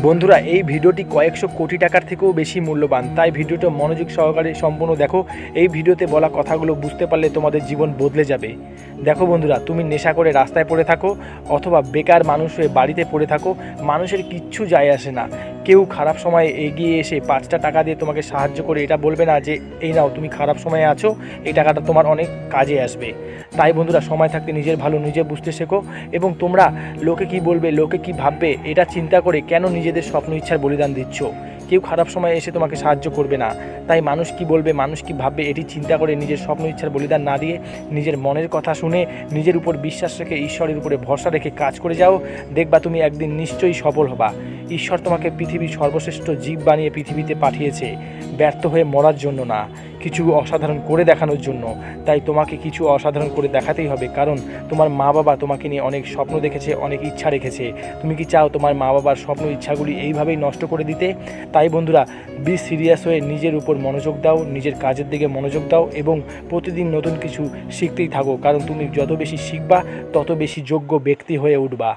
বন্ধুরা, এই ভিডিওটি কয়েকশো কোটি টাকার থেকেও বেশি মূল্যবান, তাই ভিডিওটা মনোযোগ সহকারে সম্পূর্ণ দেখো। এই ভিডিওতে বলা কথাগুলো বুঝতে পারলে তোমাদের জীবন বদলে যাবে। দেখো বন্ধুরা, তুমি নেশা করে রাস্তায় পড়ে থাকো অথবা বেকার মানুষ হয়ে বাড়িতে পড়ে থাকো, মানুষের কিচ্ছু যায় আসে না। কেউ খারাপ সময়ে এগিয়ে এসে 5টা টাকা দিয়ে তোমাকে সাহায্য করে এটা বলবে না যে এই নাও, তুমি খারাপ সময়ে আছো, এই টাকাটা তোমার অনেক কাজে আসবে। তাই বন্ধুরা, সময় থাকতে নিজের ভালো নিজে বুঝতে শেখো এবং তোমরা লোকে কি বলবে, লোকে কি ভাববে, এটা চিন্তা করে কেন নিজেদের স্বপ্ন ইচ্ছার বলিদান দিচ্ছ। কেউ খারাপ সময়ে এসে তোমাকে সাহায্য করবে না, তাই মানুষ কি বলবে, মানুষ কি ভাববে, এটি চিন্তা করে নিজের স্বপ্ন ইচ্ছার বলিদান না দিয়ে নিজের মনের কথা শুনে নিজের উপর বিশ্বাস রেখে ঈশ্বরের উপরে ভরসা রেখে কাজ করে যাও। দেখবা তুমি একদিন নিশ্চয়ই সফল হবা। ঈশ্বর তোমাকে পৃথিবীর সর্বশ্রেষ্ঠ জীব বানিয়ে পৃথিবীতে পাঠিয়েছে ব্যর্থ হয়ে মরার জন্য না, কিছু অসাধারণ করে দেখানোর জন্য। তাই তোমাকে কিছু অসাধারণ করে দেখাতেই হবে, কারণ তোমার মা বাবা তোমাকে নিয়ে অনেক স্বপ্ন দেখেছে, অনেক ইচ্ছা রেখেছে। তুমি কি চাও তোমার মা বাবার স্বপ্ন ইচ্ছাগুলি এইভাবেই নষ্ট করে দিতে? তাই বন্ধুরা, বি সিরিয়াস হয়ে নিজের উপর মনোযোগ দাও, নিজের কাজের দিকে মনোযোগ দাও এবং প্রতিদিন নতুন কিছু শিখতেই থাকো, কারণ তুমি যত বেশি শিখবা তত বেশি যোগ্য ব্যক্তি হয়ে উঠবা।